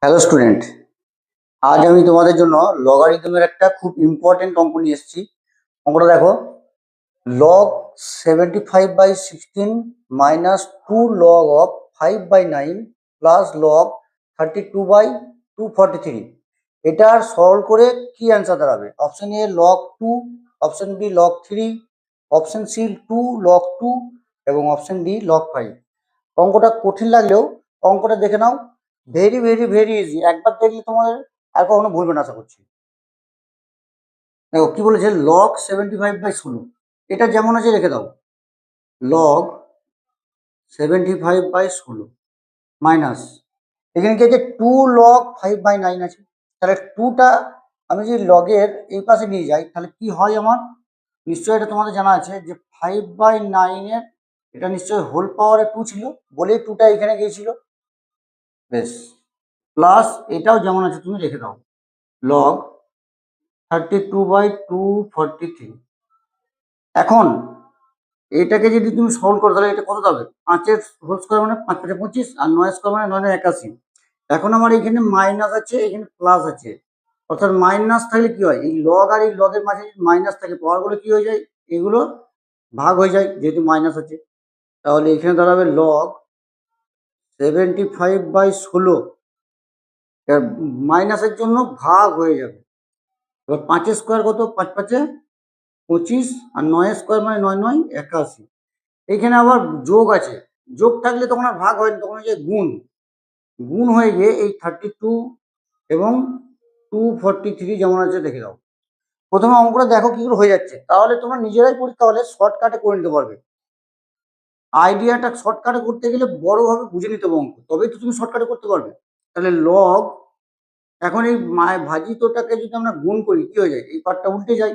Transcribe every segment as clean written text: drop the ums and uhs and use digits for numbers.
Hello student, আজ আমি তোমাদের জন্য লগারিদমের একটা খুব ইম্পর্টেন্ট অঙ্ক নিয়ে এসেছি। অঙ্কটা দেখো, log 75/16 minus 2 log of 5/9 plus log 32/243। এটার সলভ করে কি অ্যান্সার দাঁড়াবে? Option A log 2, option B log 3, option C 2 log 2 এবং অপশন ডি লগ 5। অঙ্কটা কঠিন লাগলেও অঙ্কটা দেখে নাও, ভেরি ভেরি ভেরি ইজি। একবার দেখলে তোমাদের আর কখনো ভুলবে না আশা করছি। দেখো কি বলেছে, লগ 75/16, এটা যেমন আছে রেখে দাও। লগ 75/16 মাইনাস, এখানে কি আছে 2 log 5/9 আছে। তাহলে 2টা আমি যদি লগের এই পাশে নিয়ে যাই তাহলে কি হয় আমার? নিশ্চয়ই এটা তোমাদের জানা আছে যে 5/9 এর এটা নিশ্চয়ই হোল পাওয়ারে 2 ছিল, বলেই 2টা এখানে গিয়েছিল। বেশ, প্লাস এটাও যেমন আছে তুমি রেখে দাও, লগ 32/243। এখন এটাকে যদি তুমি সলভ করো তাহলে এটা কত যাবে? 5-এর হোল স্কোয়ার মানে 5×5 = 25, আর 9 স্কোয়ার মানে 9×81। এখন আমার এখানে মাইনাস আছে, এখানে প্লাস আছে, অর্থাৎ মাইনাস থাকলে কি হয়, এই লগ আর এই লগের মাঝে মাইনাস থাকে, পাওয়ারগুলো কি হয়ে যায়, এগুলো ভাগ হয়ে যায় যেহেতু মাইনাস আছে। তাহলে এখানে দাঁড়াবে লগ 75/16, মাইনাসের জন্য ভাগ হয়ে যাবে। এবার 5-এর স্কোয়ার কত? 5×5 = 25, আর 9 স্কোয়ার মানে 9×9 = 81। এখানে আবার যোগ আছে, যোগ থাকলে তখন আর ভাগ হয় না, তখন হয়ে যায় গুণ। গুণ হয়ে গিয়ে এই 32 এবং 243 যেমন আছে দেখে দাও। প্রথমে অঙ্কটা দেখো কি করে হয়ে যাচ্ছে, তাহলে তোমরা নিজেরাই পরীক্ষা হলে শর্টকাটে করে নিতে পারবে। আইডিয়াটা শর্টকাটে করতে গেলে বড়ভাবে বুঝে নিতে হবে অঙ্ক, তবেই তো তুমি শর্টকাটে করতে পারবে। তাহলে লগ, এখন এই ভাজিতটাকে যদি আমরা গুণ করি কি হয়ে যায়, এই পার্টটা উল্টে যায়।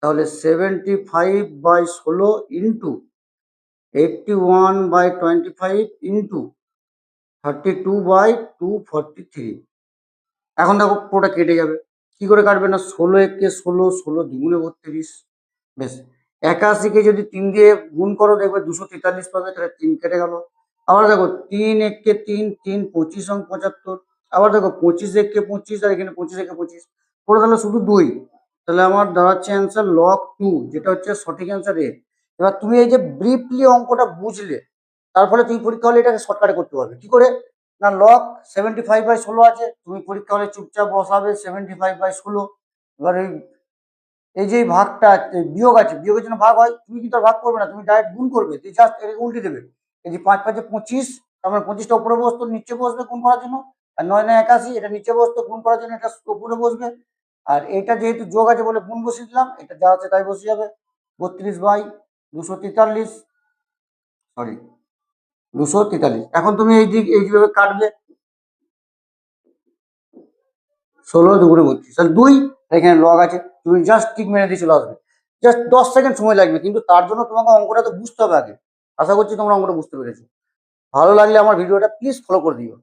তাহলে 75/16 ইন্টু 81/25 ইন্টু 32/243। এখন দেখো পুরোটা কেটে যাবে। কি করে কাটবে না, 16 × 16, 16 2 × 32। বেশ, 81কে যদি 3 দিয়ে গুণ করো দেখবে 243 পাবে, তাহলে 3 কেটে গেল। আবার দেখো 3 × 1 = 3, 3 25 × 75। আবার দেখো 25 × 1 = 25, আর এখানে 25 × 25 পড়ে তাহলে শুধু 2। তাহলে আমার দাঁড়াচ্ছে অ্যান্সার লগ 2, যেটা হচ্ছে সঠিক অ্যান্সার এ। এবার তুমি এই যে ব্রিফলি অঙ্কটা বুঝলে, তার ফলে তুমি পরীক্ষা হলে এটাকে শর্টকাটে করতে পারবে। কি করে না, লগ 75/16 আছে, তুমি পরীক্ষা হলে চুপচাপ বসাবে 75/16। এবার এই যে ভাগটা বিয়োগ আছে, বিয়োগের জন্য ভাগ হয়, তুমি কিন্তু আর ভাগ করবে না, তুমি ডাইরেক্ট গুণ করবে, জাস্ট এটাকে উল্টে দেবে। এই যে 5×5 = 25, তার মানে 25টা উপরে বসতো, নিচে বসবে গুণ করার জন্য। আর 9×9 = 81, এটা নিচে বসতো গুণ করার জন্য, এটা উপরে বসবে। আর এটা যেহেতু যোগ আছে বলে গুণ বসিয়ে দিলাম, এটা যা আছে তাই বসে যাবে। 32/243, সরি 243। এখন তুমি এই দিক এই যেভাবে কাটবে, 16 2 × 32, তাহলে 2, এখানে লগ আছে, তুমি জাস্ট টিক মেরে দিয়ে চলে আসবে। জাস্ট 10 সেকেন্ড সময় লাগবে, কিন্তু তার জন্য তোমাকে অঙ্কটা তো বুঝতে হবে আগে। আশা করছি তোমরা অঙ্কটা বুঝতে পেরেছো। ভালো লাগলে আমার ভিডিওটা প্লিজ ফলো করে দিও।